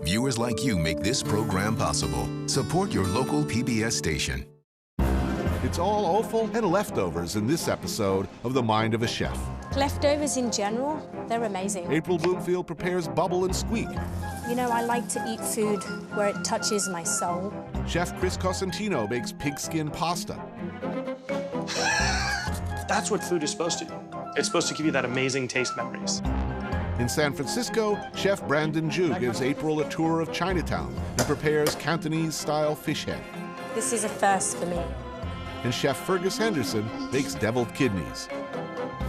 Viewers like you make this program possible. Support your local PBS station. It's all offal and leftovers in this episode of The Mind of a Chef. Leftovers in general, they're amazing. April Bloomfield prepares bubble and squeak. You know, I like to eat food where it touches my soul. Chef Chris Cosentino makes pigskin pasta. That's what food is supposed to do. It's supposed to give you that amazing taste memories. In San Francisco, Chef Brandon Ju gives April a tour of Chinatown and prepares Cantonese-style fish head. This is a first for me. And Chef Fergus Henderson makes deviled kidneys.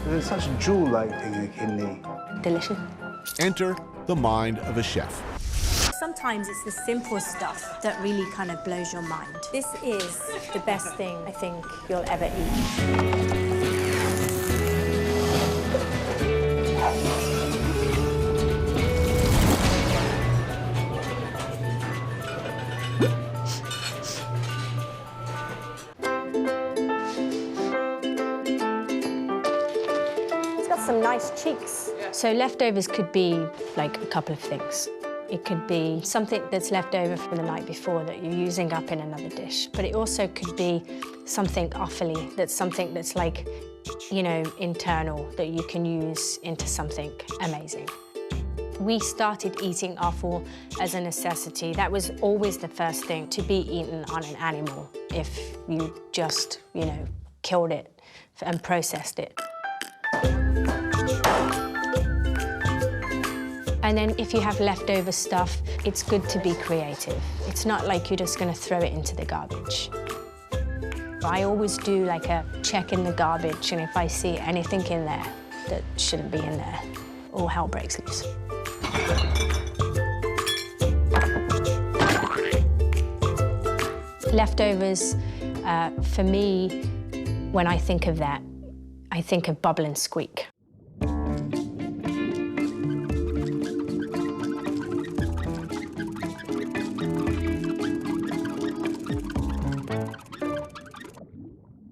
There's such jewel-like thing in a kidney. Delicious. Enter The Mind of a Chef. Sometimes it's the simple stuff that really kind of blows your mind. This is the best thing I think you'll ever eat. Some nice cheeks. So leftovers could be like a couple of things. It could be something that's left over from the night before that you're using up in another dish. But it also could be something offally, that's something that's like, you know, internal, that you can use into something amazing. We started eating offal as a necessity. That was always the first thing to be eaten on an animal if you just, you know, killed it and processed it. And then if you have leftover stuff, it's good to be creative. It's not like you're just gonna throw it into the garbage. I always do like a check in the garbage, and if I see anything in there that shouldn't be in there, all hell breaks loose. Leftovers, for me, when I think of that, I think of bubble and squeak.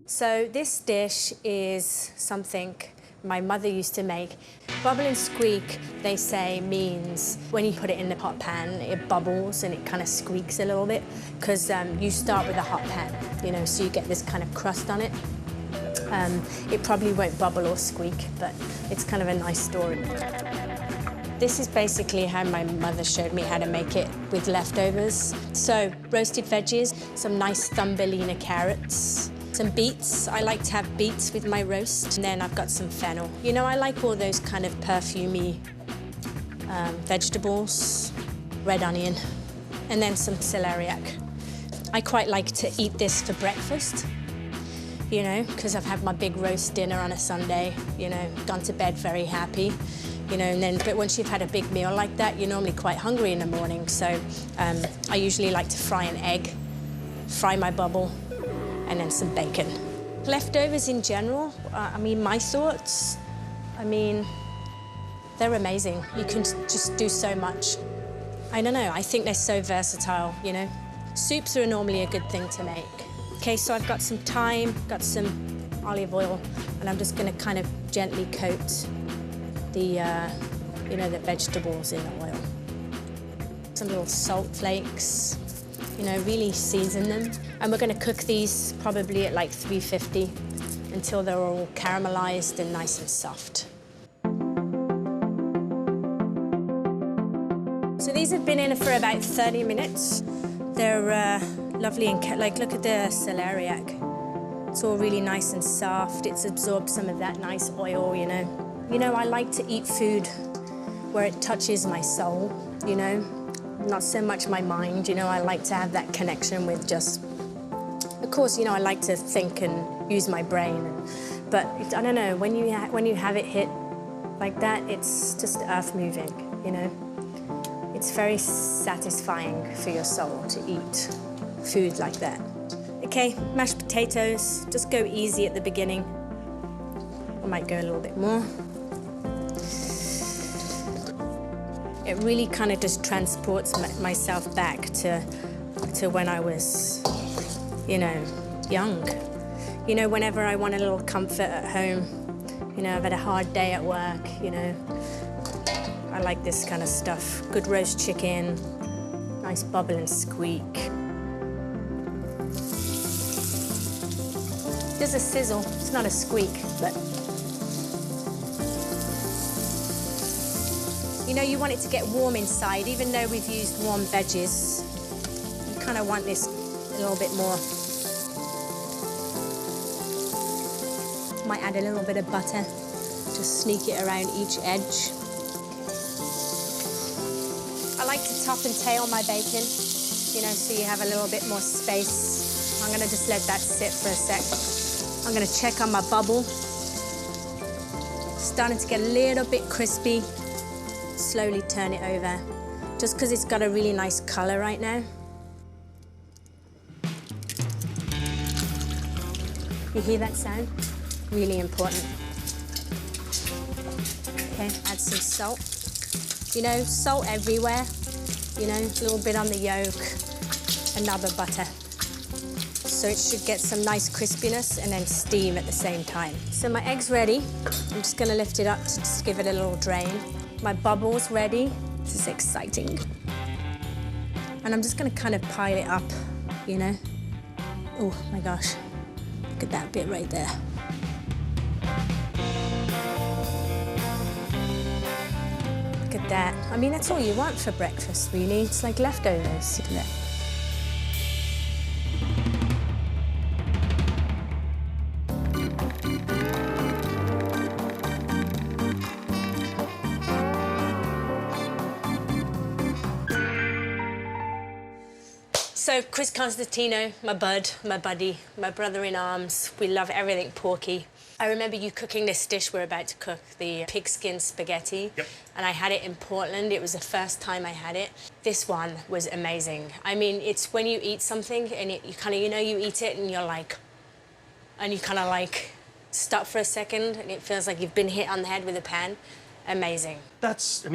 So this dish is something my mother used to make. Bubble and squeak, they say, means when you put it in the hot pan, it bubbles and it kind of squeaks a little bit, because you start with a hot pan, you know, so you get this kind of crust on it. It probably won't bubble or squeak, but it's kind of a nice story. This is basically how my mother showed me how to make it with leftovers. So roasted veggies, some nice Thumbelina carrots, some beets. I like to have beets with my roast. And then I've got some fennel. You know, I like all those kind of perfumey vegetables, red onion, and then some celeriac. I quite like to eat this for breakfast, you know, because I've had my big roast dinner on a Sunday, you know, gone to bed very happy, you know, and then, but once you've had a big meal like that, you're normally quite hungry in the morning, so I usually like to fry an egg, fry my bubble, and then some bacon. Leftovers in general, I mean, my thoughts, I mean, they're amazing. You can just do so much. I don't know, I think they're so versatile, you know. Soups are normally a good thing to make. Okay, so I've got some thyme, got some olive oil, and I'm just gonna kind of gently coat the, you know, the vegetables in the oil. Some little salt flakes, you know, really season them. And we're gonna cook these probably at like 350 until they're all caramelized and nice and soft. So these have been in for about 30 minutes. They're lovely and, like, look at the celeriac. It's all really nice and soft. It's absorbed some of that nice oil, you know. You know, I like to eat food where it touches my soul, you know. Not so much my mind, you know. I like to have that connection with just, of course, you know, I like to think and use my brain. But I don't know, when you have it hit like that, it's just earth-moving, you know. It's very satisfying for your soul to eat food like that. Okay, mashed potatoes, just go easy at the beginning. I might go a little bit more. It really kind of just transports myself back to when I was, you know, young. You know, whenever I want a little comfort at home, you know, I've had a hard day at work, you know, I like this kind of stuff. Good roast chicken, Nice bubble and squeak. There's a sizzle. It's not a squeak, but... You know, you want it to get warm inside, even though we've used warm veggies. You kind of want this a little bit more. Might add a little bit of butter. Just sneak it around each edge. I like to top and tail my bacon, you know, so you have a little bit more space. I'm gonna just let that sit for a sec. I'm gonna check on my bubble. Starting to get a little bit crispy. Slowly turn it over, just because it's got a really nice color right now. You hear that sound? Really important. Okay, add some salt. You know, salt everywhere. You know, a little bit on the yolk, another butter. So it should get some nice crispiness and then steam at the same time. So my egg's ready. I'm just gonna lift it up to just give it a little drain. My bubble's ready. This is exciting. And I'm just gonna kind of pile it up, you know? Oh my gosh, look at that bit right there. Look at that. I mean, that's all you want for breakfast, really. It's like leftovers. Look at that. So Chris Constantino, my buddy, my brother-in-arms, we love everything porky. I remember you cooking this dish we're about to cook, the pigskin spaghetti. Yep. And I had it in Portland. It was the first time I had it. This one was amazing. I mean, it's when you eat something and you kind of, you know, you eat it and you're like, and you kind of like stop for a second and it feels like you've been hit on the head with a pan. Amazing. That's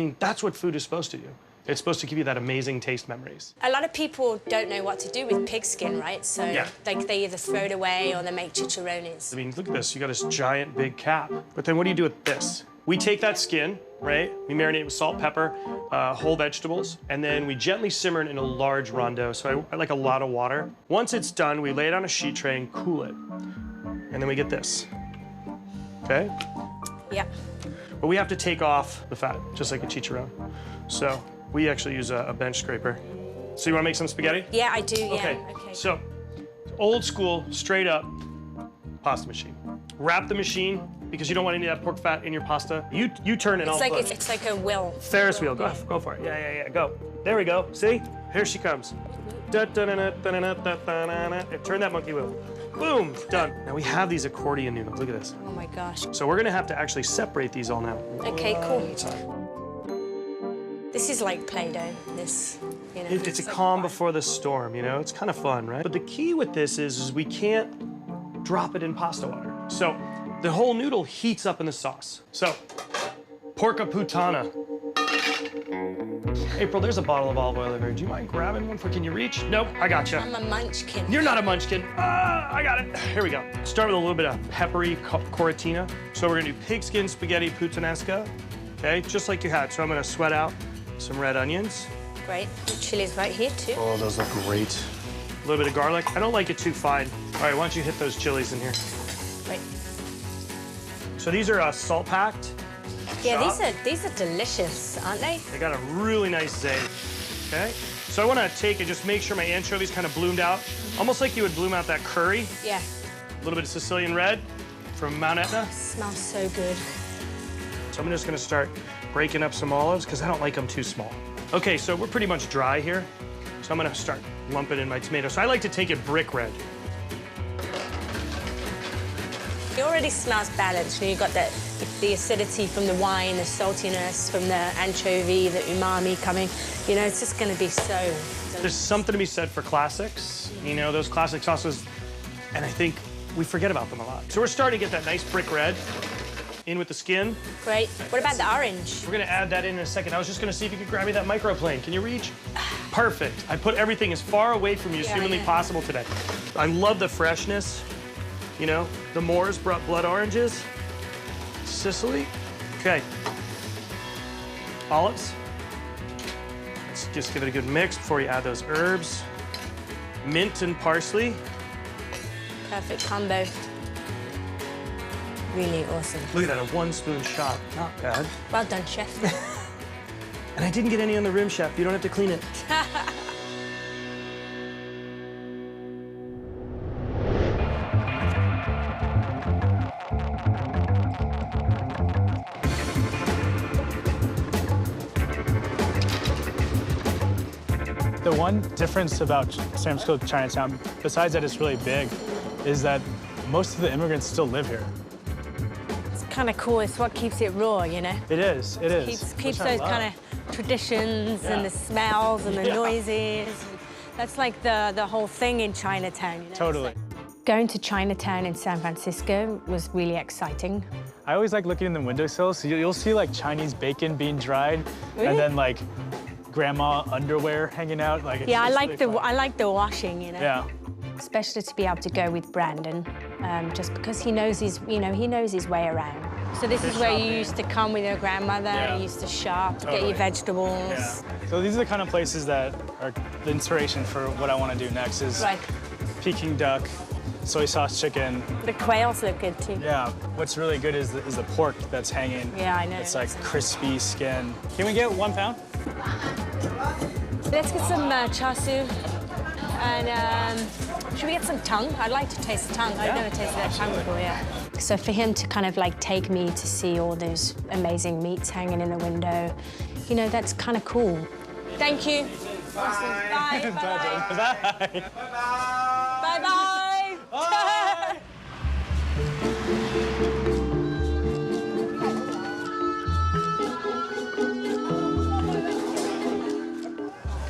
what food is supposed to do. It's supposed to give you that amazing taste memories. A lot of people don't know what to do with pigskin, right? So Yeah. like they either throw it away or they make chicharrones. I mean, look at this. You got this giant big cap. But then what do you do with this? We take that skin, right? We marinate it with salt, pepper, whole vegetables, and then we gently simmer it in a large rondo. So I like a lot of water. Once it's done, we lay it on a sheet tray and cool it. And then we get this, okay? Yeah. But we have to take off the fat, just like a chicharron. So we actually use a bench scraper. So you wanna make some spaghetti? Yeah, I do, yeah. Okay, so old school, straight up pasta machine. Wrap the machine because you don't want any of that pork fat in your pasta. You turn and I'll push. It's like a wheel. Ferris wheel, go for it. Yeah, go. There we go, see? Here she comes. Turn that monkey wheel. Boom, done. Now we have these accordion noodles, look at this. Oh my gosh. So we're gonna have to actually separate these all now. Okay, cool. One side. This is like Play-Doh, this, you know. It's a like calm fun. before the storm, you know? It's kind of fun, right? But the key with this is we can't drop it in pasta water. So the whole noodle heats up in the sauce. So, porca puttana. April, there's a bottle of olive oil over here. Do you mind grabbing one can you reach? Nope, I got you. I'm a munchkin. You're not a munchkin. I got it. Here we go. Start with a little bit of peppery coritina. So we're gonna do pigskin spaghetti puttanesca, okay? Just like you had. So I'm gonna sweat out some red onions. Great. The chili's right here too. Oh, those look great. A little bit of garlic. I don't like it too fine. All right, why don't you hit those chilies in here? Great. So these are salt packed. Yeah, chopped. these are delicious, aren't they? They got a really nice zing, okay? So I wanna take and just make sure my anchovies kind of bloomed out, almost like you would bloom out that curry. Yeah. A little bit of Sicilian red from Mount Etna. Smells so good. So I'm just gonna start breaking up some olives because I don't like them too small. Okay, so we're pretty much dry here. So I'm gonna start lumping in my tomatoes. So I like to take it brick red. It already smells balanced. You got the acidity from the wine, the saltiness from the anchovy, the umami coming. You know, it's just gonna be so delicious. There's something to be said for classics. You know, those classic sauces, and I think we forget about them a lot. So we're starting to get that nice brick red in with the skin. Great. What about the orange? We're gonna add that in a second. I was just gonna see if you could grab me that microplane. Can you reach? Perfect. I put everything as far away from you as humanly possible today. I love the freshness. You know, the Moors brought blood oranges. Sicily. Okay. Olives. Let's Just give it a good mix before you add those herbs. Mint and parsley. Perfect combo. Really awesome. Look at that, a 1 spoon shot. Not bad. Well done, chef. And I didn't get any on the rim, chef. You don't have to clean it. The one difference about San Francisco Chinatown, besides that it's really big, is that most of the immigrants still live here. It's kind of cool. It's what keeps it raw, you know? It is, it is. Keeps those kind of traditions and the smells and the noises. That's like the whole thing in Chinatown, you know? Totally. Going to Chinatown in San Francisco was really exciting. I always like looking in the windowsills. So you'll see like Chinese bacon being dried, Really? and then like grandma underwear hanging out. Like it's Yeah, I just like really fun. I like the washing, you know. Yeah. Especially to be able to go with Brandon, just because he knows his way around. So this is where you used to come with your grandmother. Yeah. You used to shop, get Totally. your vegetables. Yeah. So these are the kind of places that are the inspiration for what I want to do next is Right. Peking duck, soy sauce chicken. The quails look good too. Yeah, what's really good is the pork that's hanging. Yeah, I know. It's like crispy skin. Can we get 1 pound? Let's get some char siu. And should we get some tongue? I'd like to taste the tongue. I've never tasted that tongue before, yeah. So for him to kind of like take me to see all those amazing meats hanging in the window, you know, that's kind of cool. Thank you. Awesome. Bye. Bye. Bye. Bye. Bye.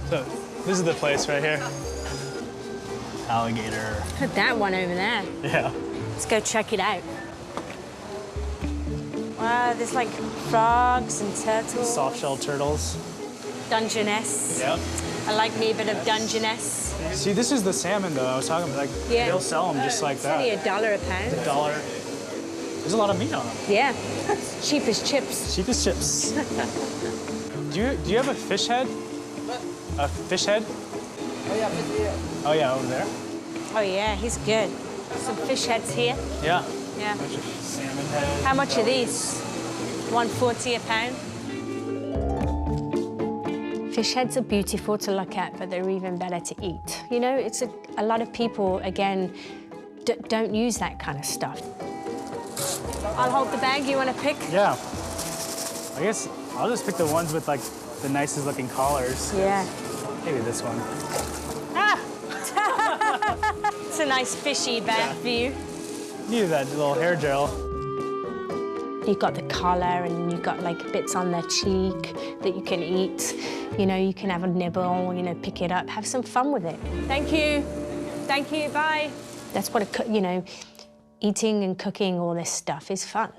So this is the place right here. Alligator. Put that one over there. Yeah. Let's go check it out. Wow, there's like frogs and turtles. Soft-shell turtles. Dungeness. Yep. I like me a bit of Dungeness. See, this is the salmon though. I was talking about, like, Yeah. they'll sell them just like It's only that. $1 a pound. $1. There's a lot of meat on them. Yeah. Cheap as chips. Cheap as chips. do you have a fish head? A fish head? Oh yeah, over there. Oh yeah, he's good. Some fish heads here. Yeah. Yeah. Salmon head. How much are these? $1.40 a pound. Fish heads are beautiful to look at, but they're even better to eat. You know, it's a lot of people, again, don't use that kind of stuff. I'll hold the bag. You want to pick? Yeah. I guess I'll just pick the ones with like the nicest looking collars. Yeah. Maybe this one. Ah! It's a nice fishy bag for you. Needed that little hair gel. You've got the collar and you've got like bits on their cheek that you can eat. You know, you can have a nibble, you know, pick it up, have some fun with it. Thank you. Thank you, bye. That's what, you know, eating and cooking all this stuff is fun.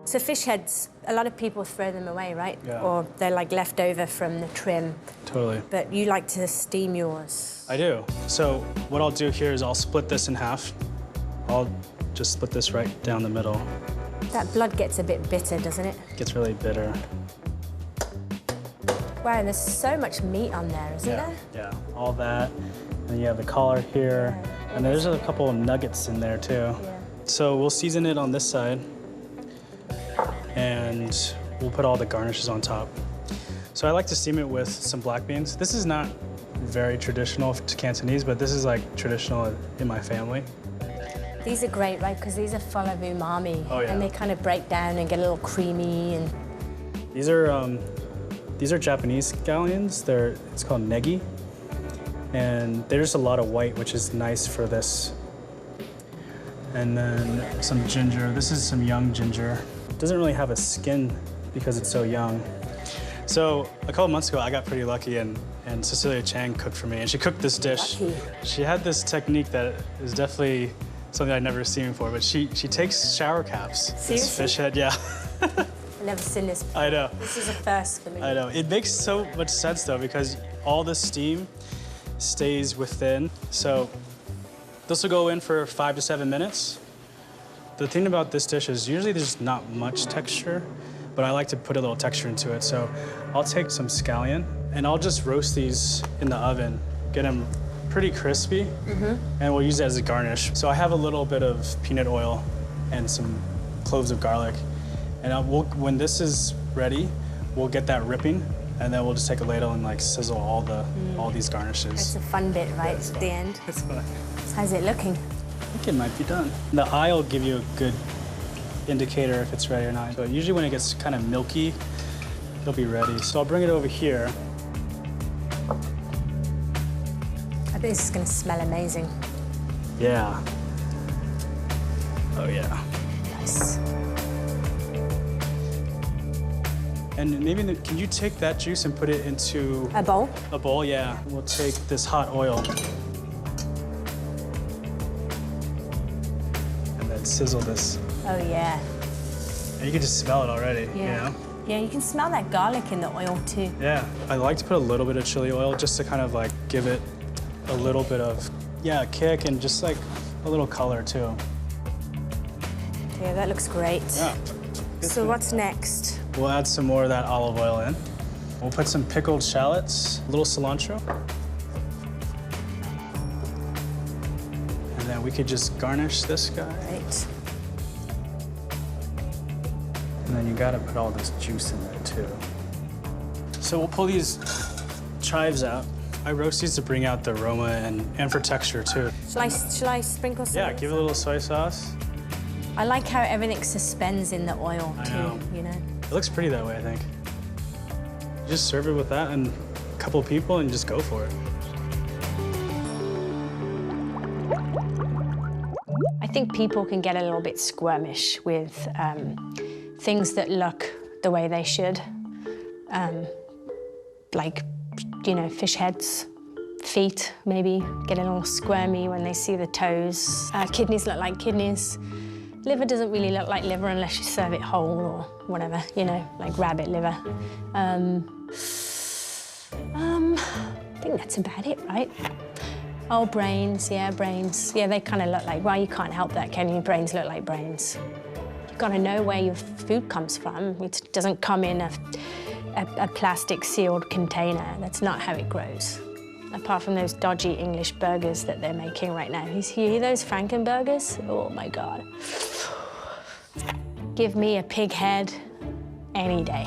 So fish heads, a lot of people throw them away, right? Yeah. Or they're like left over from the trim. Totally. But you like to steam yours. I do. So what I'll do here is I'll split this in half. I'll just split this right down the middle. That blood gets a bit bitter, doesn't it? It gets really bitter. Wow, and there's so much meat on there, isn't Yeah, there? yeah, all that. And then you have the collar here. Yeah. And there's a couple of nuggets in there too. Yeah. So we'll season it on this side. And we'll put all the garnishes on top. So I like to steam it with some black beans. This is not very traditional to Cantonese, but this is like traditional in my family. These are great, right? Because these are full of umami. Oh, yeah. And they kind of break down and get a little creamy and... These are Japanese scallions. It's called negi. And there's a lot of white, which is nice for this. And then some ginger. This is some young ginger. It doesn't really have a skin because it's so young. So a couple months ago, I got pretty lucky and Cecilia Chang cooked for me. And she cooked this dish. Lucky. She had this technique that is definitely something I'd never seen before, but she takes shower caps. This Seriously? fish head, yeah. I've never seen this before. I know. This is a first for me. I know. It makes so much sense though because all the steam stays within. So This will go in for 5 to 7 minutes. The thing about this dish is usually there's not much texture, but I like to put a little texture into it. So I'll take some scallion and I'll just roast these in the oven, get them pretty crispy, and we'll use it as a garnish. So I have a little bit of peanut oil and some cloves of garlic. And when this is ready, we'll get that ripping, and then we'll just take a ladle and like sizzle all these garnishes. That's the fun bit, right, at the end. That's fine. How's it looking? I think it might be done. The eye will give you a good indicator if it's ready or not. So usually when it gets kind of milky, it'll be ready. So I'll bring it over here. I bet this is gonna smell amazing. Yeah. Oh yeah. Nice. And maybe, can you take that juice and put it into A bowl? a bowl? Yeah. We'll take this hot oil and then sizzle this. Oh, yeah. And you can just smell it already, you know? Yeah, you can smell that garlic in the oil, too. Yeah. I like to put a little bit of chili oil just to kind of like give it a little bit of, kick and just like a little color, too. Yeah, that looks great. Yeah. So what's next? We'll add some more of that olive oil in. We'll put some pickled shallots, a little cilantro. And then we could just garnish this guy. Right. And then you gotta put all this juice in there too. So we'll pull these chives out. I roast these to bring out the aroma and for texture too. Shall I sprinkle some? Yeah, give it a little soy sauce. I like how everything suspends in the oil, I too, know. you know? It looks pretty that way, I think. Just serve it with that and a couple people and just go for it. I think people can get a little bit squirmish with things that look the way they should. Like, fish heads, feet, maybe get a little squirmy when they see the toes. Kidneys look like kidneys. Liver doesn't really look like liver unless you serve it whole or whatever, like rabbit liver. I think that's about it, right? Oh, brains, yeah, brains. Yeah, they kind of look like, well, you can't help that, can you? Brains look like brains. You've got to know where your food comes from. It doesn't come in a plastic sealed container. That's not how it grows. Apart from those dodgy English burgers that they're making right now. You hear those Frankenburgers? Oh my God. Give me a pig head any day.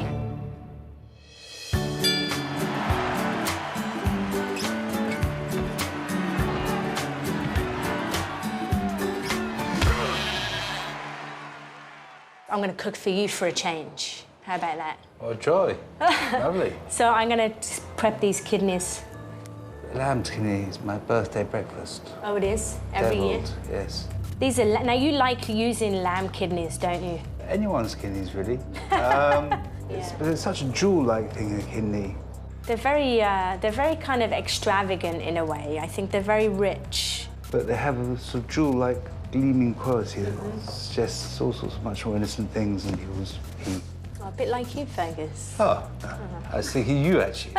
I'm gonna cook for you for a change. How about that? Oh, joy. Lovely. So I'm gonna prep these kidneys. Lamb kidney is my birthday breakfast. Oh, it is? Every year? Deviled, yes. These are, now you like using lamb kidneys, don't you? Anyone's kidneys, really. But it's such a jewel-like thing, a kidney. They're very kind of extravagant in a way. I think they're very rich. But they have a sort of jewel-like gleaming quality that suggests all sorts of much more innocent things than people's eat. Oh, a bit like you, Fergus. Oh, I was thinking you, actually.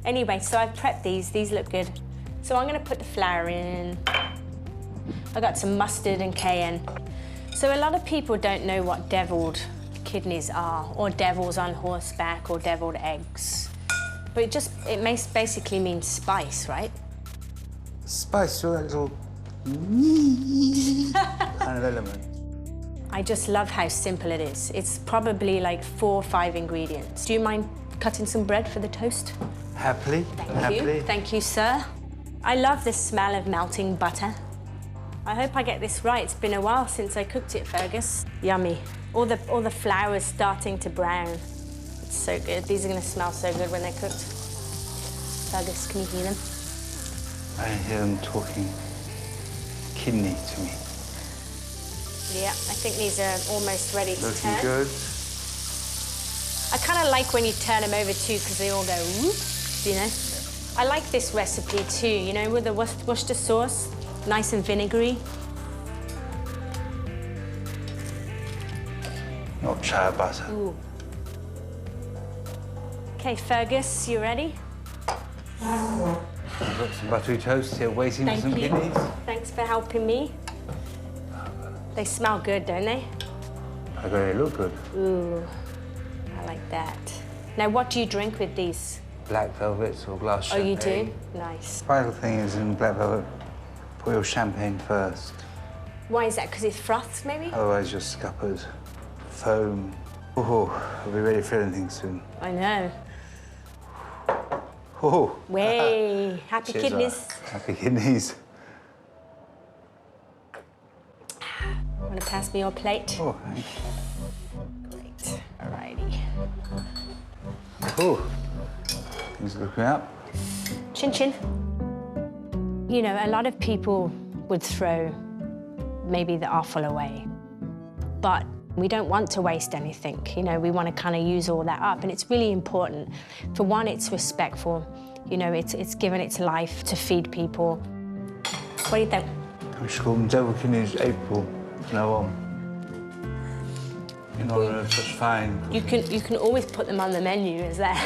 Anyway, so I've prepped these. These look good. So I'm gonna put the flour in. I got some mustard and cayenne. So a lot of people don't know what deviled kidneys are, or devils on horseback, or deviled eggs. But it basically means spice, right? Spice, so that little kind of element. I just love how simple it is. It's probably like 4 or 5 ingredients. Do you mind cutting some bread for the toast? Happily. Thank you. Thank you, sir. I love the smell of melting butter. I hope I get this right. It's been a while since I cooked it, Fergus. Yummy. All the flour's starting to brown. It's so good. These are gonna smell so good when they're cooked. Fergus, can you hear them? I hear them talking kidney to me. Yeah, I think these are almost ready to turn. Looking good. I kind of like when you turn them over too, because they all go whoop, you know? I like this recipe too, you know, with the Worcester sauce, nice and vinegary. Not chai butter. Ooh. Okay, Fergus, you ready? I've got some buttery toast here waiting for some Thank you. kidneys. Thanks for helping me. They smell good, don't they? I got it look good. Ooh, I like that. Now, what do you drink with these? Black velvets or glass Oh, champagne. you do? Nice. Vital thing is in black velvet, pour your champagne first. Why is that? Because it froths, maybe? Otherwise you're scuppered. Foam. Oh, I'll be ready for anything soon. I know. Oh. Way. Happy Cheers, kidneys. Happy kidneys. Want to pass me your plate? Oh, thank you. Great. Alrighty. Oh, things are looking up. Chin chin. You know, a lot of people would throw maybe the offal away, but we don't want to waste anything. You know, we want to kind of use all that up, and it's really important. For one, it's respectful. You know, it's given its life to feed people. What do you think? We should call them devil kidneys April from now on. In honour of such fine cooking. You can always put them on the menu, is there?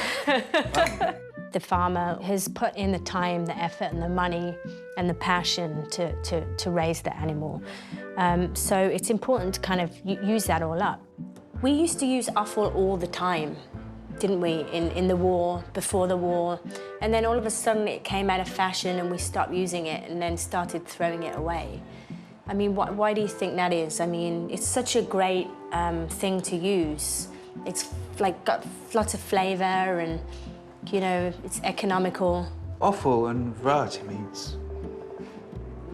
The farmer has put in the time, the effort, and the money, and the passion to raise the animal. So it's important to kind of use that all up. We used to use offal all the time, didn't we, in the war, before the war. And then all of a sudden it came out of fashion and we stopped using it and then started throwing it away. I mean, why do you think that is? I mean, it's such a great thing to use. It's like got lots of flavour and, you know, it's economical. Offal and variety meats,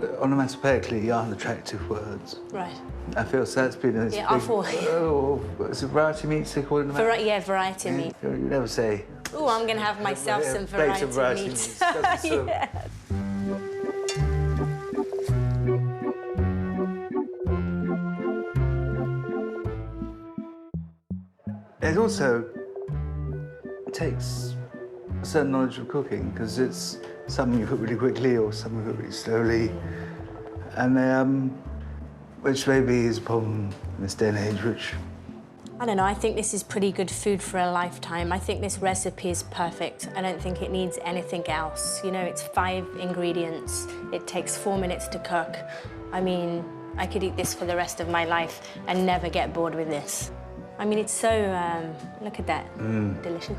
onomatopoeically, aren't attractive words. Right. I feel so that's been a Yeah, big, offal. Oh, it's a variety meats they call it in America. Yeah, variety meat. You never say. Oh, I'm going to have myself some Plates of variety meat. That's so- Yeah. It also takes a certain knowledge of cooking because it's something you cook really quickly or something you cook really slowly, and which maybe is a problem in this day and age. Which I don't know, I think this is pretty good food for a lifetime. I think this recipe is perfect. I don't think it needs anything else. You know, it's 5 ingredients. It takes 4 minutes to cook. I mean, I could eat this for the rest of my life and never get bored with this. I mean, it's so, look at that, delicious.